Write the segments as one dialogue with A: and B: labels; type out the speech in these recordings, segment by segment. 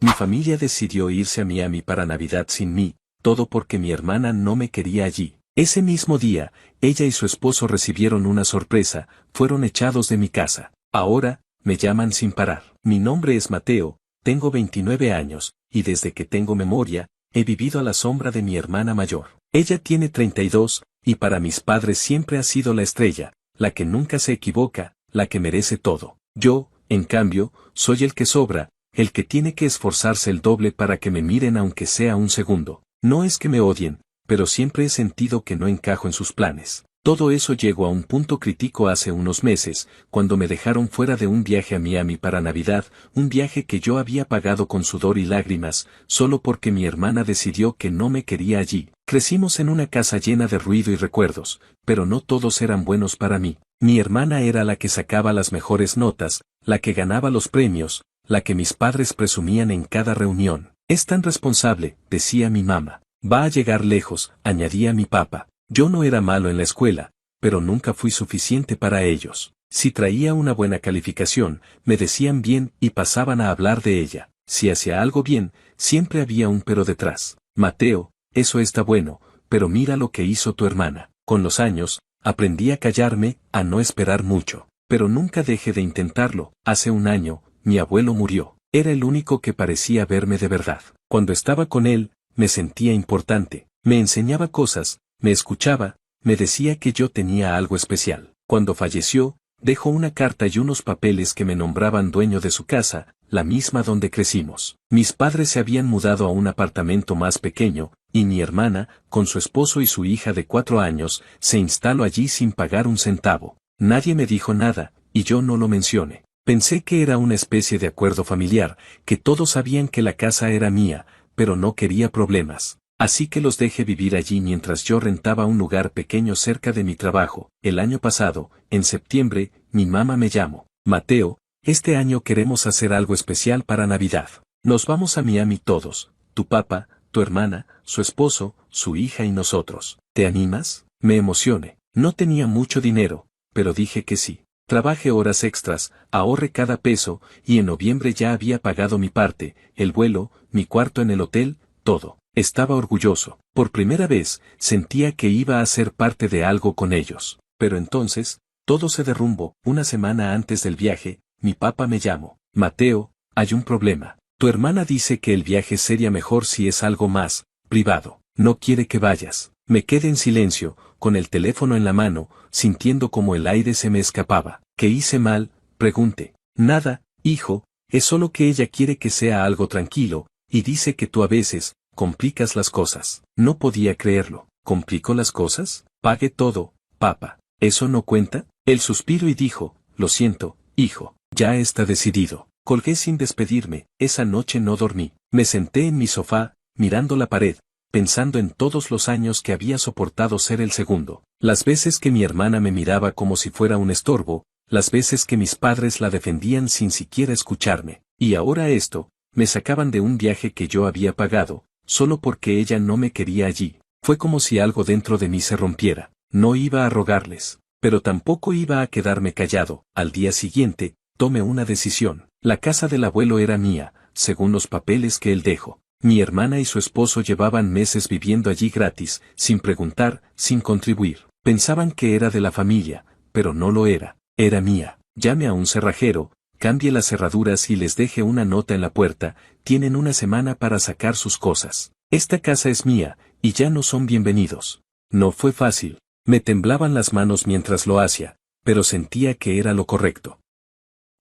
A: Mi familia decidió irse a Miami para Navidad sin mí, todo porque mi hermana no me quería allí. Ese mismo día, ella y su esposo recibieron una sorpresa, fueron echados de mi casa. Ahora, me llaman sin parar. Mi nombre es Mateo, tengo 29 años, y desde que tengo memoria, he vivido a la sombra de mi hermana mayor. Ella tiene 32, y para mis padres siempre ha sido la estrella, la que nunca se equivoca, la que merece todo. Yo, en cambio, soy el que sobra, el que tiene que esforzarse el doble para que me miren aunque sea un segundo. No es que me odien, pero siempre he sentido que no encajo en sus planes. Todo eso llegó a un punto crítico hace unos meses, cuando me dejaron fuera de un viaje a Miami para Navidad, un viaje que yo había pagado con sudor y lágrimas, solo porque mi hermana decidió que no me quería allí. Crecimos en una casa llena de ruido y recuerdos, pero no todos eran buenos para mí. Mi hermana era la que sacaba las mejores notas, la que ganaba los premios, la que mis padres presumían en cada reunión. Es tan responsable, decía mi mamá. Va a llegar lejos, añadía mi papá. Yo no era malo en la escuela, pero nunca fui suficiente para ellos. Si traía una buena calificación, me decían bien y pasaban a hablar de ella. Si hacía algo bien, siempre había un pero detrás. Mateo, eso está bueno, pero mira lo que hizo tu hermana. Con los años, aprendí a callarme, a no esperar mucho. Pero nunca dejé de intentarlo. Hace un año, mi abuelo murió. Era el único que parecía verme de verdad. Cuando estaba con él, me sentía importante. Me enseñaba cosas, me escuchaba, me decía que yo tenía algo especial. Cuando falleció, dejó una carta y unos papeles que me nombraban dueño de su casa, la misma donde crecimos. Mis padres se habían mudado a un apartamento más pequeño, y mi hermana, con su esposo y su hija de 4 años, se instaló allí sin pagar un centavo. Nadie me dijo nada, y yo no lo mencioné. Pensé que era una especie de acuerdo familiar, que todos sabían que la casa era mía, pero no quería problemas. Así que los dejé vivir allí mientras yo rentaba un lugar pequeño cerca de mi trabajo. El año pasado, en septiembre, mi mamá me llamó. Mateo, este año queremos hacer algo especial para Navidad. Nos vamos a Miami todos, tu papá, tu hermana, su esposo, su hija y nosotros. ¿Te animas? Me emocioné. No tenía mucho dinero, pero dije que sí. Trabajé horas extras, ahorré cada peso, y en noviembre ya había pagado mi parte, el vuelo, mi cuarto en el hotel, todo. Estaba orgulloso. Por primera vez, sentía que iba a ser parte de algo con ellos. Pero entonces, todo se derrumbó. Una semana antes del viaje, mi papá me llamó. Mateo, hay un problema. Tu hermana dice que el viaje sería mejor si es algo más privado. No quiere que vayas. Me quedé en silencio, con el teléfono en la mano, sintiendo como el aire se me escapaba. ¿Qué hice mal? Pregunté. Nada, hijo, es solo que ella quiere que sea algo tranquilo, y dice que tú a veces complicas las cosas. No podía creerlo. ¿Complicó las cosas? Pagué todo, papá. ¿Eso no cuenta? Él suspiró y dijo, lo siento, hijo, ya está decidido. Colgué sin despedirme. Esa noche no dormí. Me senté en mi sofá, mirando la pared, pensando en todos los años que había soportado ser el segundo. Las veces que mi hermana me miraba como si fuera un estorbo, las veces que mis padres la defendían sin siquiera escucharme. Y ahora esto, me sacaban de un viaje que yo había pagado, solo porque ella no me quería allí. Fue como si algo dentro de mí se rompiera. No iba a rogarles, pero tampoco iba a quedarme callado. Al día siguiente, tomé una decisión. La casa del abuelo era mía, según los papeles que él dejó. Mi hermana y su esposo llevaban meses viviendo allí gratis, sin preguntar, sin contribuir. Pensaban que era de la familia, pero no lo era. Era mía. Llamé a un cerrajero, cambie las cerraduras y les deje una nota en la puerta, tienen una semana para sacar sus cosas. Esta casa es mía, y ya no son bienvenidos. No fue fácil. Me temblaban las manos mientras lo hacía, pero sentía que era lo correcto.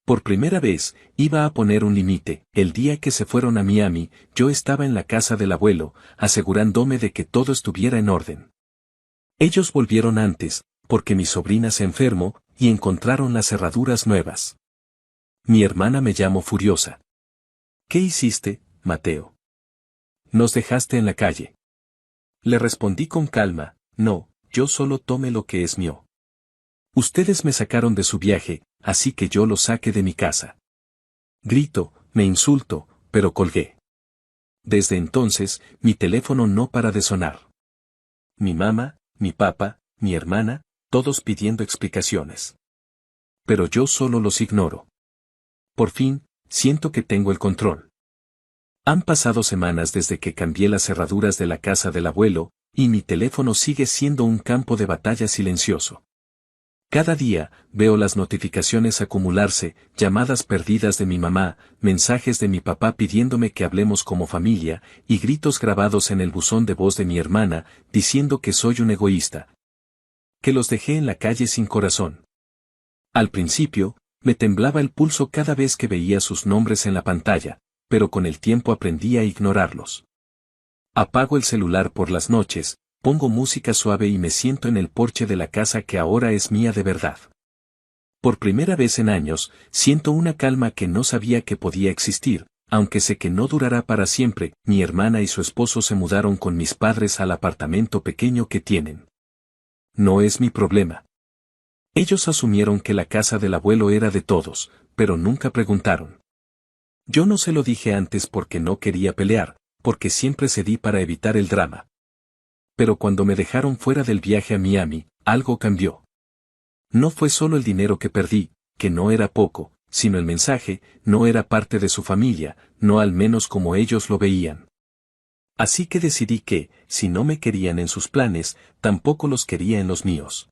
A: Por primera vez, iba a poner un límite. El día que se fueron a Miami, yo estaba en la casa del abuelo, asegurándome de que todo estuviera en orden. Ellos volvieron antes, porque mi sobrina se enfermó, y encontraron las cerraduras nuevas. Mi hermana me llamó furiosa. ¿Qué hiciste, Mateo? Nos dejaste en la calle. Le respondí con calma, no, yo solo tomé lo que es mío. Ustedes me sacaron de su viaje, así que yo lo saqué de mi casa. Grito, me insulto, pero colgué. Desde entonces, mi teléfono no para de sonar. Mi mamá, mi papá, mi hermana, todos pidiendo explicaciones. Pero yo solo los ignoro. Por fin, siento que tengo el control. Han pasado semanas desde que cambié las cerraduras de la casa del abuelo, y mi teléfono sigue siendo un campo de batalla silencioso. Cada día, veo las notificaciones acumularse, llamadas perdidas de mi mamá, mensajes de mi papá pidiéndome que hablemos como familia, y gritos grabados en el buzón de voz de mi hermana, diciendo que soy un egoísta. Que los dejé en la calle sin corazón. Al principio, me temblaba el pulso cada vez que veía sus nombres en la pantalla, pero con el tiempo aprendí a ignorarlos. Apago el celular por las noches, pongo música suave y me siento en el porche de la casa que ahora es mía de verdad. Por primera vez en años, siento una calma que no sabía que podía existir, aunque sé que no durará para siempre. Mi hermana y su esposo se mudaron con mis padres al apartamento pequeño que tienen. No es mi problema. Ellos asumieron que la casa del abuelo era de todos, pero nunca preguntaron. Yo no se lo dije antes porque no quería pelear, porque siempre cedí para evitar el drama. Pero cuando me dejaron fuera del viaje a Miami, algo cambió. No fue solo el dinero que perdí, que no era poco, sino el mensaje: no era parte de su familia, no al menos como ellos lo veían. Así que decidí que, si no me querían en sus planes, tampoco los quería en los míos.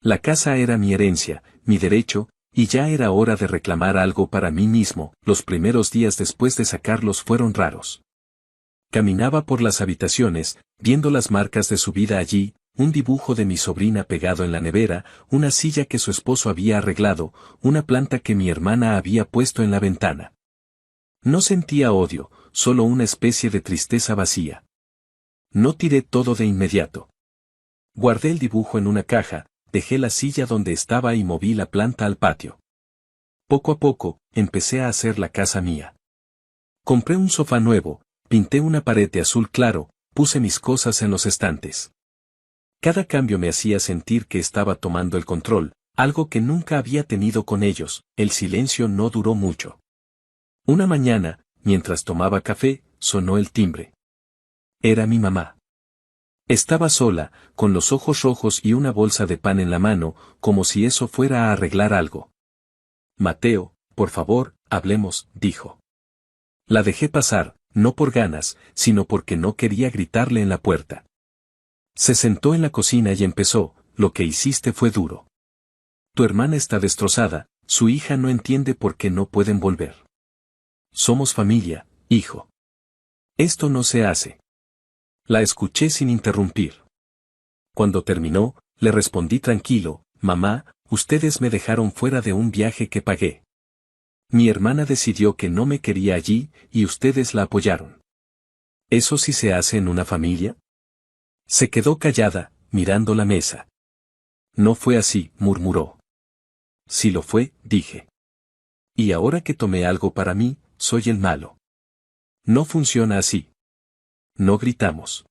A: La casa era mi herencia, mi derecho, y ya era hora de reclamar algo para mí mismo. Los primeros días después de sacarlos fueron raros. Caminaba por las habitaciones, viendo las marcas de su vida allí, un dibujo de mi sobrina pegado en la nevera, una silla que su esposo había arreglado, una planta que mi hermana había puesto en la ventana. No sentía odio, solo una especie de tristeza vacía. No tiré todo de inmediato. Guardé el dibujo en una caja, dejé la silla donde estaba y moví la planta al patio. Poco a poco, empecé a hacer la casa mía. Compré un sofá nuevo, pinté una pared de azul claro, puse mis cosas en los estantes. Cada cambio me hacía sentir que estaba tomando el control, algo que nunca había tenido con ellos. El silencio no duró mucho. Una mañana, mientras tomaba café, sonó el timbre. Era mi mamá. Estaba sola, con los ojos rojos y una bolsa de pan en la mano, como si eso fuera a arreglar algo. Mateo, por favor, hablemos, dijo. La dejé pasar, no por ganas, sino porque no quería gritarle en la puerta. Se sentó en la cocina y empezó: lo que hiciste fue duro. Tu hermana está destrozada, su hija no entiende por qué no pueden volver. Somos familia, hijo. Esto no se hace. La escuché sin interrumpir. Cuando terminó, le respondí tranquilo: mamá, ustedes me dejaron fuera de un viaje que pagué. Mi hermana decidió que no me quería allí, y ustedes la apoyaron. ¿Eso sí se hace en una familia? Se quedó callada, mirando la mesa. No fue así, murmuró. Sí lo fue, dije. Y ahora que tomé algo para mí, soy el malo. No funciona así. No gritamos.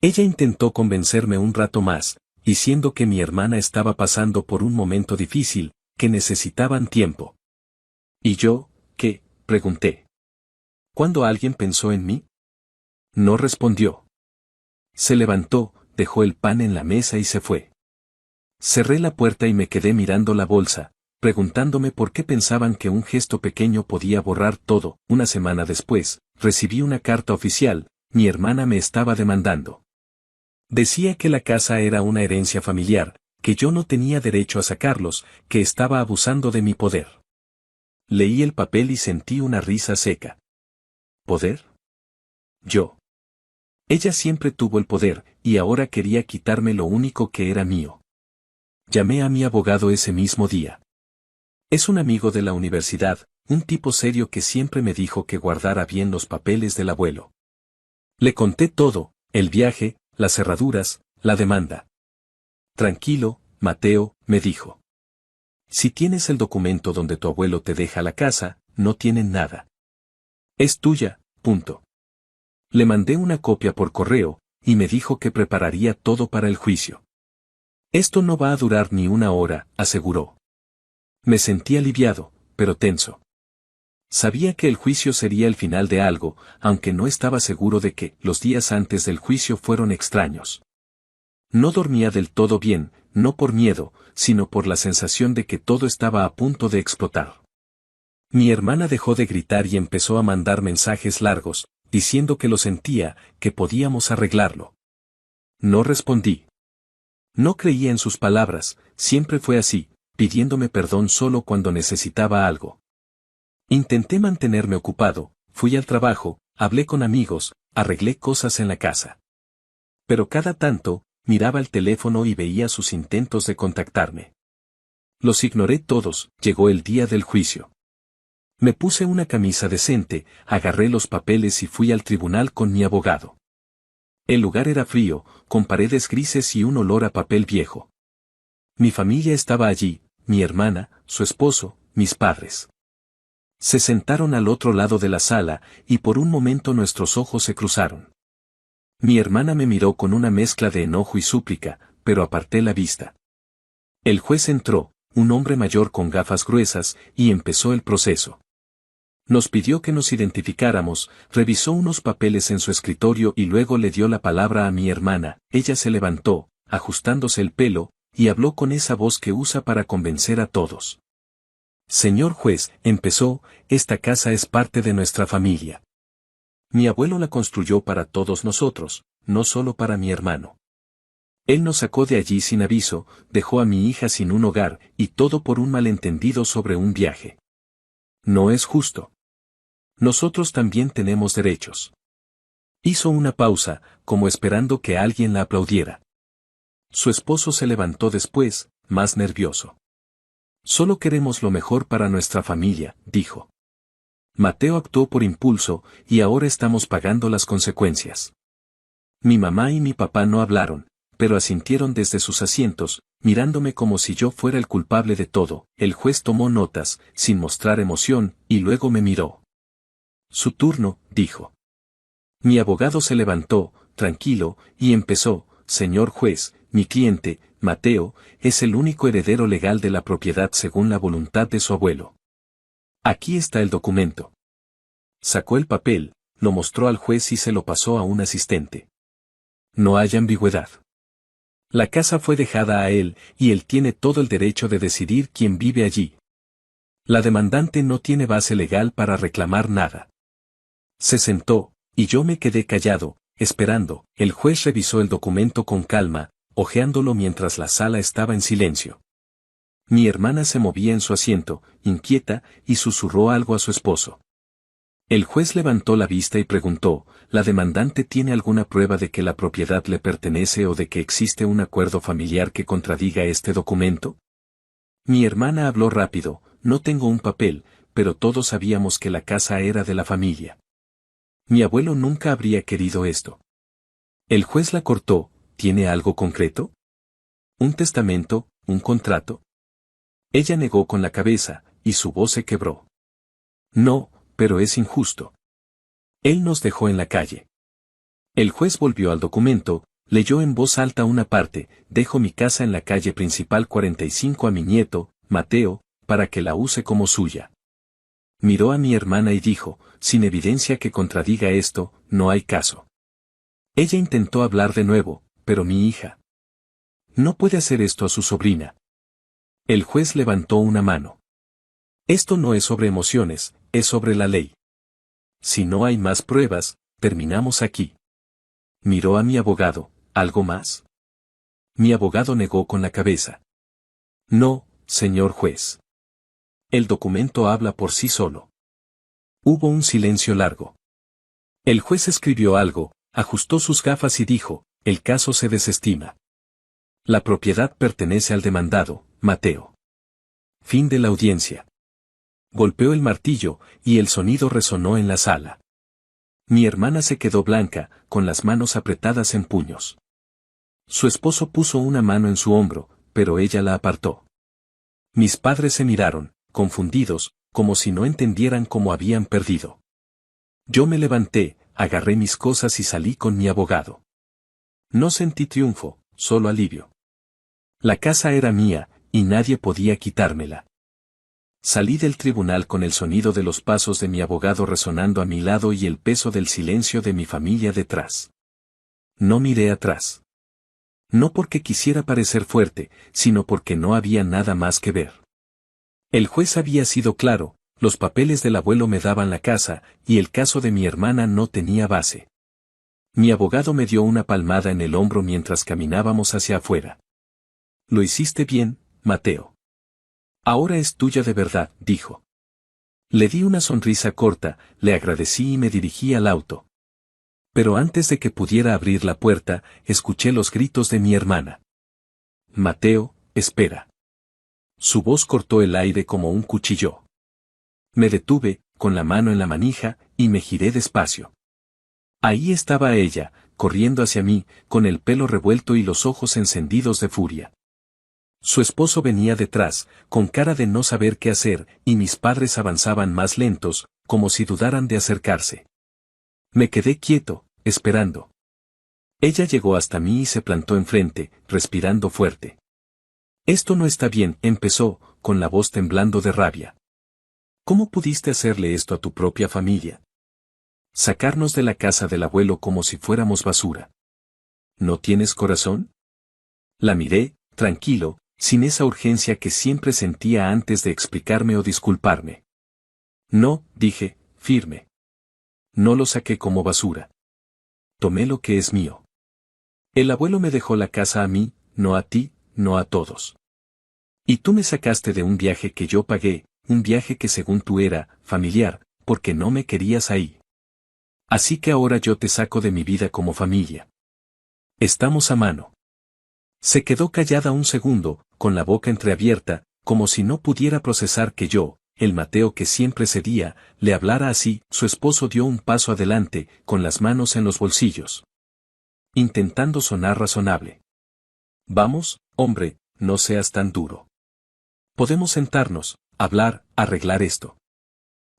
A: Ella intentó convencerme un rato más, diciendo que mi hermana estaba pasando por un momento difícil, que necesitaban tiempo. ¿Y yo, qué?, pregunté. ¿Cuándo alguien pensó en mí? No respondió. Se levantó, dejó el pan en la mesa y se fue. Cerré la puerta y me quedé mirando la bolsa, preguntándome por qué pensaban que un gesto pequeño podía borrar todo. Una semana después, recibí una carta oficial: mi hermana me estaba demandando. Decía que la casa era una herencia familiar, que yo no tenía derecho a sacarlos, que estaba abusando de mi poder. Leí el papel y sentí una risa seca. ¿Poder? Yo. Ella siempre tuvo el poder, y ahora quería quitarme lo único que era mío. Llamé a mi abogado ese mismo día. Es un amigo de la universidad, un tipo serio que siempre me dijo que guardara bien los papeles del abuelo. Le conté todo: el viaje, las cerraduras, la demanda. Tranquilo, Mateo, me dijo. Si tienes el documento donde tu abuelo te deja la casa, no tienen nada. Es tuya, punto. Le mandé una copia por correo, y me dijo que prepararía todo para el juicio. Esto no va a durar ni una hora, aseguró. Me sentí aliviado, pero tenso. Sabía que el juicio sería el final de algo, aunque no estaba seguro de que los días antes del juicio fueron extraños. No dormía del todo bien, no por miedo, sino por la sensación de que todo estaba a punto de explotar. Mi hermana dejó de gritar y empezó a mandar mensajes largos, diciendo que lo sentía, que podíamos arreglarlo. No respondí. No creía en sus palabras, siempre fue así, pidiéndome perdón solo cuando necesitaba algo. Intenté mantenerme ocupado, fui al trabajo, hablé con amigos, arreglé cosas en la casa. Pero cada tanto, miraba el teléfono y veía sus intentos de contactarme. Los ignoré todos, llegó el día del juicio. Me puse una camisa decente, agarré los papeles y fui al tribunal con mi abogado. El lugar era frío, con paredes grises y un olor a papel viejo. Mi familia estaba allí, mi hermana, su esposo, mis padres. Se sentaron al otro lado de la sala, y por un momento nuestros ojos se cruzaron. Mi hermana me miró con una mezcla de enojo y súplica, pero aparté la vista. El juez entró, un hombre mayor con gafas gruesas, y empezó el proceso. Nos pidió que nos identificáramos, revisó unos papeles en su escritorio y luego le dio la palabra a mi hermana. Ella se levantó, ajustándose el pelo, y habló con esa voz que usa para convencer a todos. Señor juez, empezó, esta casa es parte de nuestra familia. Mi abuelo la construyó para todos nosotros, no solo para mi hermano. Él nos sacó de allí sin aviso, dejó a mi hija sin un hogar, y todo por un malentendido sobre un viaje. No es justo. Nosotros también tenemos derechos. Hizo una pausa, como esperando que alguien la aplaudiera. Su esposo se levantó después, más nervioso. Solo queremos lo mejor para nuestra familia, dijo. Mateo actuó por impulso, y ahora estamos pagando las consecuencias. Mi mamá y mi papá no hablaron, pero asintieron desde sus asientos, mirándome como si yo fuera el culpable de todo. El juez tomó notas, sin mostrar emoción, y luego me miró. Su turno, dijo. Mi abogado se levantó, tranquilo, y empezó, señor juez, mi cliente, Mateo, es el único heredero legal de la propiedad según la voluntad de su abuelo. Aquí está el documento. Sacó el papel, lo mostró al juez y se lo pasó a un asistente. No hay ambigüedad. La casa fue dejada a él, y él tiene todo el derecho de decidir quién vive allí. La demandante no tiene base legal para reclamar nada. Se sentó, y yo me quedé callado, esperando. El juez revisó el documento con calma, hojeándolo mientras la sala estaba en silencio. Mi hermana se movía en su asiento, inquieta, y susurró algo a su esposo. El juez levantó la vista y preguntó, ¿la demandante tiene alguna prueba de que la propiedad le pertenece o de que existe un acuerdo familiar que contradiga este documento? Mi hermana habló rápido, no tengo un papel, pero todos sabíamos que la casa era de la familia. Mi abuelo nunca habría querido esto. El juez la cortó, ¿tiene algo concreto? ¿Un testamento, un contrato? Ella negó con la cabeza, y su voz se quebró. No, pero es injusto. Él nos dejó en la calle. El juez volvió al documento, leyó en voz alta una parte, dejo mi casa en la calle principal 45 a mi nieto, Mateo, para que la use como suya. Miró a mi hermana y dijo, sin evidencia que contradiga esto, no hay caso. Ella intentó hablar de nuevo, pero mi hija no puede hacer esto a su sobrina. El juez levantó una mano. Esto no es sobre emociones, es sobre la ley. Si no hay más pruebas, terminamos aquí. Miró a mi abogado, ¿algo más? Mi abogado negó con la cabeza. No, señor juez. El documento habla por sí solo. Hubo un silencio largo. El juez escribió algo, ajustó sus gafas y dijo, el caso se desestima. La propiedad pertenece al demandado, Mateo. Fin de la audiencia. Golpeó el martillo, y el sonido resonó en la sala. Mi hermana se quedó blanca, con las manos apretadas en puños. Su esposo puso una mano en su hombro, pero ella la apartó. Mis padres se miraron, confundidos, como si no entendieran cómo habían perdido. Yo me levanté, agarré mis cosas y salí con mi abogado. No sentí triunfo, solo alivio. La casa era mía, y nadie podía quitármela. Salí del tribunal con el sonido de los pasos de mi abogado resonando a mi lado y el peso del silencio de mi familia detrás. No miré atrás. No porque quisiera parecer fuerte, sino porque no había nada más que ver. El juez había sido claro, Los papeles del abuelo me daban la casa, y el caso de mi hermana no tenía base. Mi abogado me dio una palmada en el hombro mientras caminábamos hacia afuera. Lo hiciste bien, Mateo. Ahora es tuya de verdad, dijo. Le di una sonrisa corta, le agradecí y me dirigí al auto. Pero antes de que pudiera abrir la puerta, escuché los gritos de mi hermana. Mateo, espera. Su voz cortó el aire como un cuchillo. Me detuve, con la mano en la manija, y me giré despacio. Ahí estaba ella, corriendo hacia mí, con el pelo revuelto y los ojos encendidos de furia. Su esposo venía detrás, con cara de no saber qué hacer, y mis padres avanzaban más lentos, como si dudaran de acercarse. Me quedé quieto, esperando. Ella llegó hasta mí y se plantó enfrente, respirando fuerte. Esto no está bien, empezó, con la voz temblando de rabia. ¿Cómo pudiste hacerle esto a tu propia familia? Sacarnos de la casa del abuelo como si fuéramos basura. ¿No tienes corazón? La miré, tranquilo, sin esa urgencia que siempre sentía antes de explicarme o disculparme. No, dije, firme. No lo saqué como basura. Tomé lo que es mío. El abuelo me dejó la casa a mí, no a ti, no a todos. Y tú me sacaste de un viaje que yo pagué, un viaje que según tú era, familiar, porque no me querías ahí. Así que ahora yo te saco de mi vida como familia. Estamos a mano. Se quedó callada un segundo, con la boca entreabierta, como si no pudiera procesar que yo, el Mateo que siempre cedía, le hablara así. Su esposo dio un paso adelante, con las manos en los bolsillos, intentando sonar razonable. Vamos, hombre, no seas tan duro. Podemos sentarnos, hablar, arreglar esto.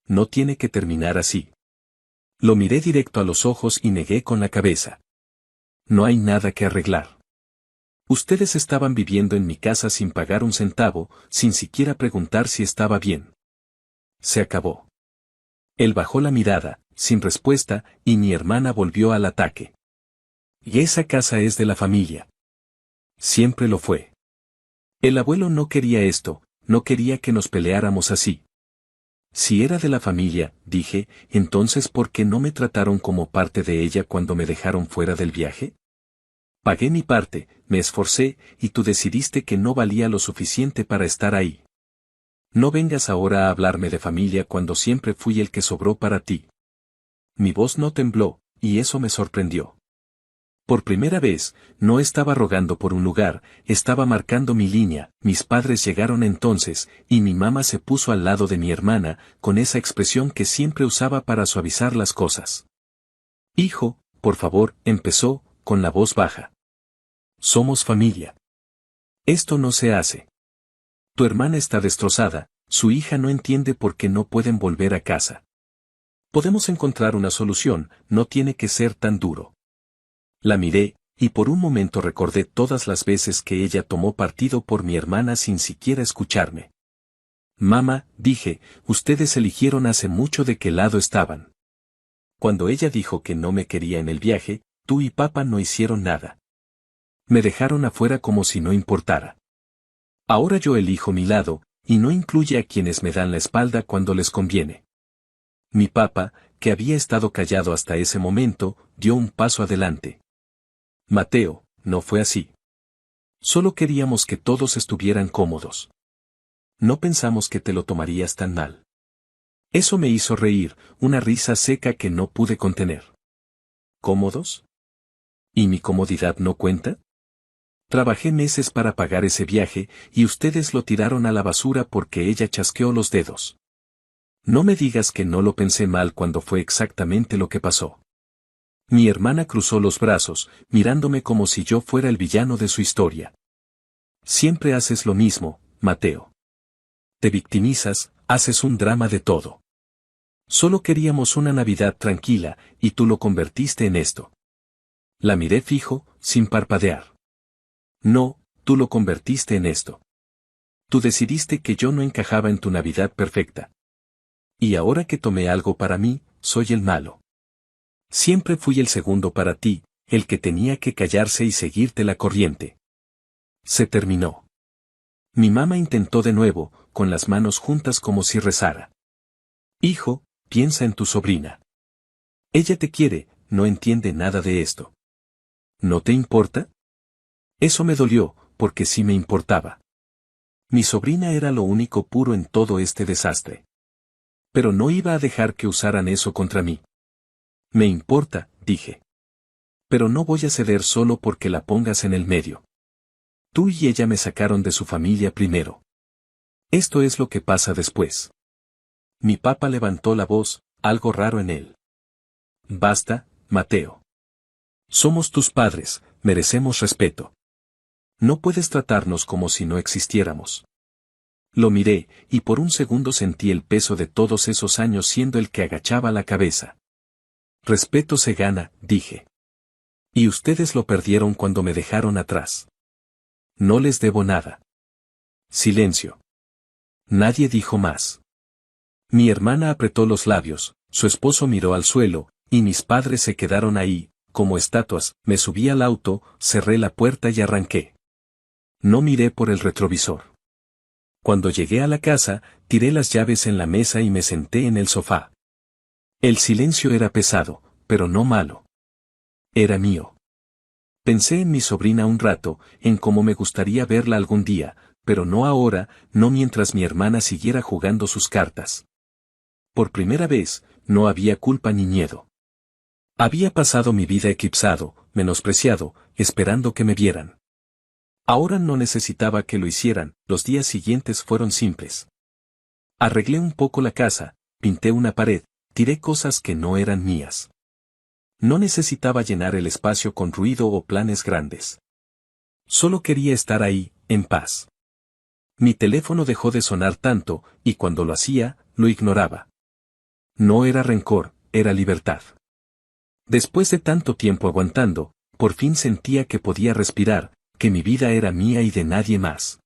A: No tiene que terminar así. Lo miré directo a los ojos y negué con la cabeza. No hay nada que arreglar. Ustedes estaban viviendo en mi casa sin pagar un centavo, sin siquiera preguntar si estaba bien. Se acabó. Él bajó la mirada, sin respuesta, y mi hermana volvió al ataque. Y esa casa es de la familia. Siempre lo fue. El abuelo no quería esto, no quería que nos peleáramos así. Si era de la familia, dije, entonces ¿por qué no me trataron como parte de ella cuando me dejaron fuera del viaje? Pagué mi parte, me esforcé, y tú decidiste que no valía lo suficiente para estar ahí. No vengas ahora a hablarme de familia cuando siempre fui el que sobró para ti. Mi voz no tembló, y eso me sorprendió. Por primera vez, no estaba rogando por un lugar, estaba marcando mi línea. Mis padres llegaron entonces, y mi mamá se puso al lado de mi hermana, con esa expresión que siempre usaba para suavizar las cosas. Hijo, por favor, empezó, con la voz baja. Somos familia. Esto no se hace. Tu hermana está destrozada, su hija no entiende por qué no pueden volver a casa. Podemos encontrar una solución, no tiene que ser tan duro. La miré, y por un momento recordé todas las veces que ella tomó partido por mi hermana sin siquiera escucharme. Mamá, dije, ustedes eligieron hace mucho de qué lado estaban. Cuando ella dijo que no me quería en el viaje, tú y papá no hicieron nada. Me dejaron afuera como si no importara. Ahora yo elijo mi lado, y no incluye a quienes me dan la espalda cuando les conviene. Mi papá, que había estado callado hasta ese momento, dio un paso adelante. Mateo, no fue así. Solo queríamos que todos estuvieran cómodos. No pensamos que te lo tomarías tan mal. Eso me hizo reír, una risa seca que no pude contener. ¿Cómodos? ¿Y mi comodidad no cuenta? Trabajé meses para pagar ese viaje, y ustedes lo tiraron a la basura porque ella chasqueó los dedos. No me digas que no lo pensé mal cuando fue exactamente lo que pasó. Mi hermana cruzó los brazos, mirándome como si yo fuera el villano de su historia. Siempre haces lo mismo, Mateo. Te victimizas, haces un drama de todo. Solo queríamos una Navidad tranquila, y tú lo convertiste en esto. La miré fijo, sin parpadear. No, tú lo convertiste en esto. Tú decidiste que yo no encajaba en tu Navidad perfecta. Y ahora que tomé algo para mí, soy el malo. Siempre fui el segundo para ti, el que tenía que callarse y seguirte la corriente. Se terminó. Mi mamá intentó de nuevo, con las manos juntas como si rezara. Hijo, piensa en tu sobrina. Ella te quiere, no entiende nada de esto. ¿No te importa? Eso me dolió, porque sí me importaba. Mi sobrina era lo único puro en todo este desastre. Pero no iba a dejar que usaran eso contra mí. Me importa, dije. Pero no voy a ceder solo porque la pongas en el medio. Tú y ella me sacaron de su familia primero. Esto es lo que pasa después. Mi papá levantó la voz, algo raro en él. Basta, Mateo. Somos tus padres, merecemos respeto. No puedes tratarnos como si no existiéramos. Lo miré, y por un segundo sentí el peso de todos esos años siendo el que agachaba la cabeza. Respeto se gana, dije. Y ustedes lo perdieron cuando me dejaron atrás. No les debo nada. Silencio. Nadie dijo más. Mi hermana apretó los labios, su esposo miró al suelo, y mis padres se quedaron ahí, como estatuas. Me subí al auto, cerré la puerta y arranqué. No miré por el retrovisor. Cuando llegué a la casa, tiré las llaves en la mesa y me senté en el sofá. El silencio era pesado, pero no malo. Era mío. Pensé en mi sobrina un rato, en cómo me gustaría verla algún día, pero no ahora, no mientras mi hermana siguiera jugando sus cartas. Por primera vez, no había culpa ni miedo. Había pasado mi vida eclipsado, menospreciado, esperando que me vieran. Ahora no necesitaba que lo hicieran, los días siguientes fueron simples. Arreglé un poco la casa, pinté una pared, tiré cosas que no eran mías. No necesitaba llenar el espacio con ruido o planes grandes. Solo quería estar ahí, en paz. Mi teléfono dejó de sonar tanto, y cuando lo hacía, lo ignoraba. No era rencor, era libertad. Después de tanto tiempo aguantando, por fin sentía que podía respirar, que mi vida era mía y de nadie más.